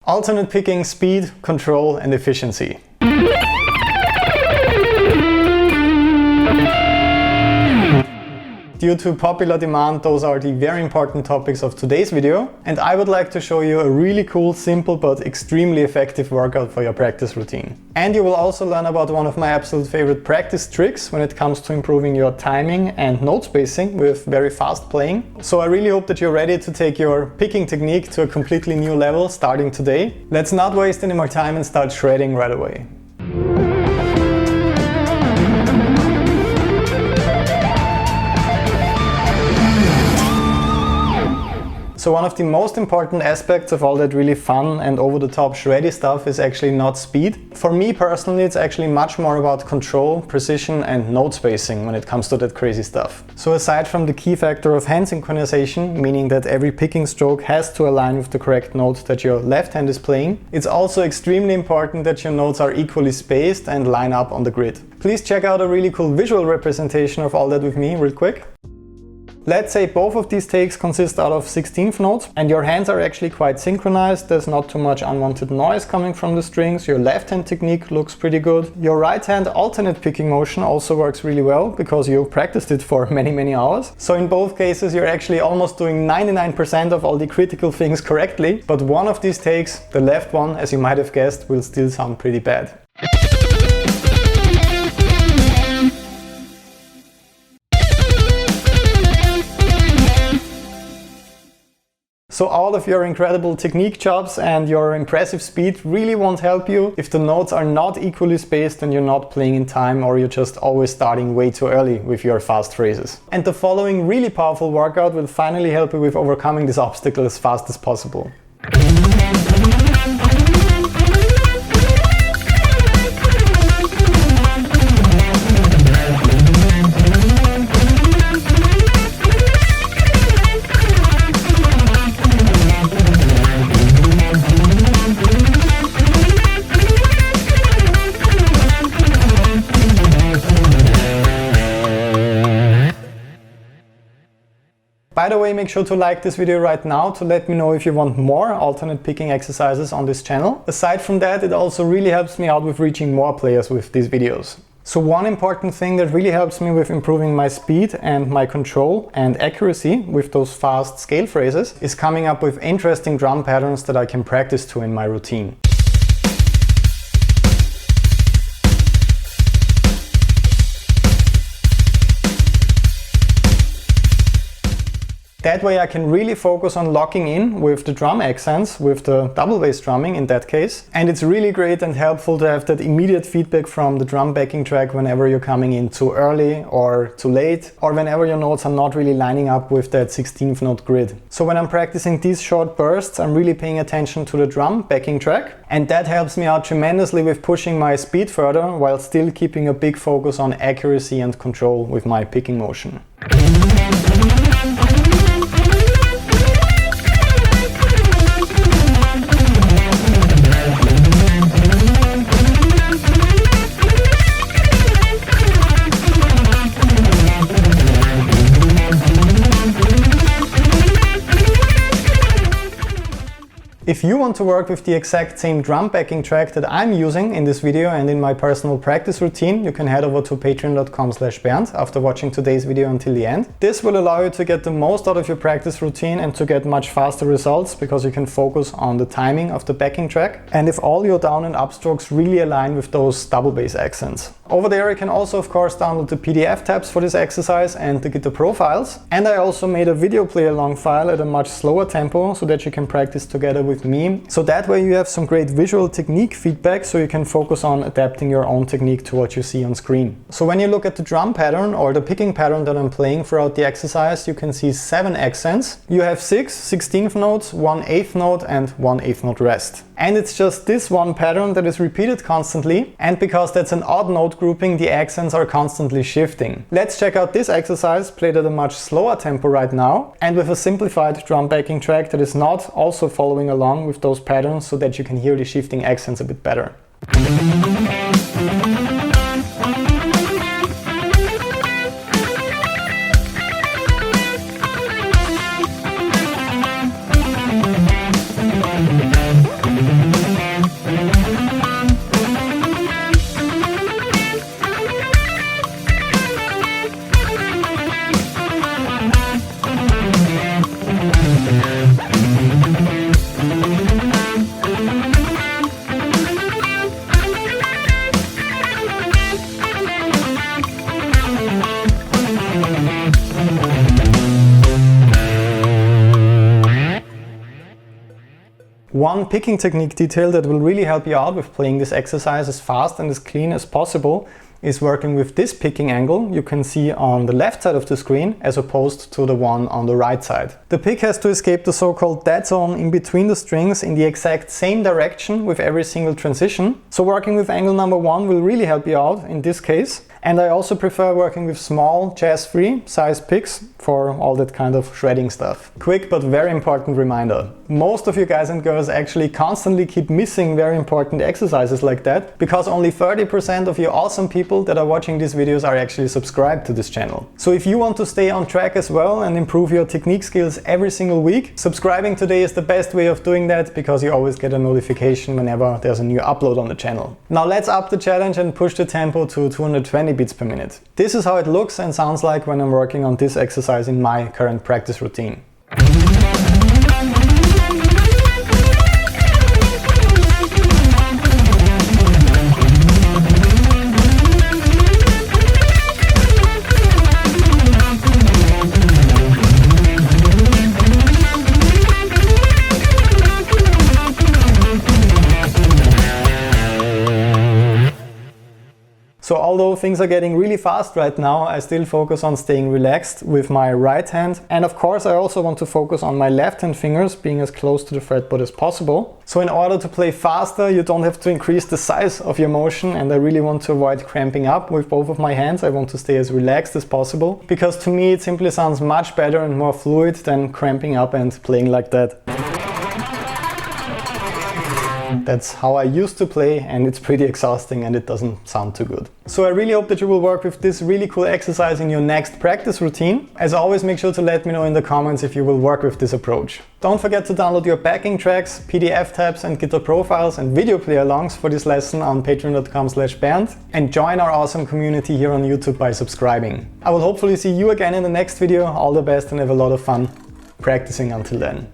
Alternate picking, speed, control and efficiency. Due to popular demand, those are the very important topics of today's video, and I would like to show you a really cool, simple but extremely effective workout for your practice routine. And you will also learn about one of my absolute favorite practice tricks when it comes to improving your timing and note spacing with very fast playing. So I really hope that you're ready to take your picking technique to a completely new level starting today. Let's not waste any more time and start shredding right away. So one of the most important aspects of all that really fun and over-the-top shreddy stuff is actually not speed. For me personally, it's actually much more about control, precision and note spacing when it comes to that crazy stuff. So aside from the key factor of hand synchronization, meaning that every picking stroke has to align with the correct note that your left hand is playing, it's also extremely important that your notes are equally spaced and line up on the grid. Please check out a really cool visual representation of all that with me real quick. Let's say both of these takes consist out of 16th notes and your hands are actually quite synchronized. There's not too much unwanted noise coming from the strings. Your left hand technique looks pretty good. Your right hand alternate picking motion also works really well because you practiced it for many hours. So in both cases you're actually almost doing 99% of all the critical things correctly, but one of these takes, the left one, as you might have guessed, will still sound pretty bad. So all of your incredible technique jobs and your impressive speed really won't help you if the notes are not equally spaced and you're not playing in time, or you're just always starting way too early with your fast phrases. And the following really powerful workout will finally help you with overcoming this obstacle as fast as possible. By the way, make sure to like this video right now to let me know if you want more alternate picking exercises on this channel. Aside from that, it also really helps me out with reaching more players with these videos. So one important thing that really helps me with improving my speed and my control and accuracy with those fast scale phrases is coming up with interesting drum patterns that I can practice to in my routine. That way I can really focus on locking in with the drum accents, with the double bass drumming in that case. And it's really great and helpful to have that immediate feedback from the drum backing track whenever you're coming in too early or too late, or whenever your notes are not really lining up with that 16th note grid. So when I'm practicing these short bursts, I'm really paying attention to the drum backing track, and that helps me out tremendously with pushing my speed further while still keeping a big focus on accuracy and control with my picking motion. If you want to work with the exact same drum backing track that I'm using in this video and in my personal practice routine, you can head over to patreon.com/BERNTH after watching today's video until the end. This will allow you to get the most out of your practice routine and to get much faster results because you can focus on the timing of the backing track and if all your down and up strokes really align with those double bass accents. Over there you can also of course download the PDF tabs for this exercise and the guitar profiles. And I also made a video play along file at a much slower tempo so that you can practice together with me. So that way you have some great visual technique feedback so you can focus on adapting your own technique to what you see on screen. So when you look at the drum pattern or the picking pattern that I'm playing throughout the exercise, you can see 7 accents. You have 6 16th notes, 1 8th note and 1 8th note rest. And it's just this one pattern that is repeated constantly, and because that's an odd note grouping, the accents are constantly shifting. Let's check out this exercise played at a much slower tempo right now and with a simplified drum backing track that is not also following along with those patterns so that you can hear the shifting accents a bit better. One picking technique detail that will really help you out with playing this exercise as fast and as clean as possible is working with this picking angle you can see on the left side of the screen as opposed to the one on the right side. The pick has to escape the so-called dead zone in between the strings in the exact same direction with every single transition. So working with angle number 1 will really help you out in this case. And I also prefer working with small jazz-free size picks for all that kind of shredding stuff. Quick but very important reminder. Most of you guys and girls actually constantly keep missing very important exercises like that because only 30% of you awesome people that are watching these videos are actually subscribed to this channel. So if you want to stay on track as well and improve your technique skills every single week, subscribing today is the best way of doing that because you always get a notification whenever there's a new upload on the channel. Now let's up the challenge and push the tempo to 220 beats per minute. This is how it looks and sounds like when I'm working on this exercise in my current practice routine. So although things are getting really fast right now, I still focus on staying relaxed with my right hand. And of course, I also want to focus on my left hand fingers being as close to the fretboard as possible. So in order to play faster, you don't have to increase the size of your motion, and I really want to avoid cramping up with both of my hands. I want to stay as relaxed as possible because to me it simply sounds much better and more fluid than cramping up and playing like that. That's how I used to play, and it's pretty exhausting and it doesn't sound too good. So I really hope that you will work with this really cool exercise in your next practice routine. As always, make sure to let me know in the comments if you will work with this approach. Don't forget to download your backing tracks, PDF tabs and guitar profiles and video play alongs for this lesson on patreon.com/BERNTH and join our awesome community here on YouTube by subscribing. I will hopefully see you again in the next video. All the best and have a lot of fun practicing until then.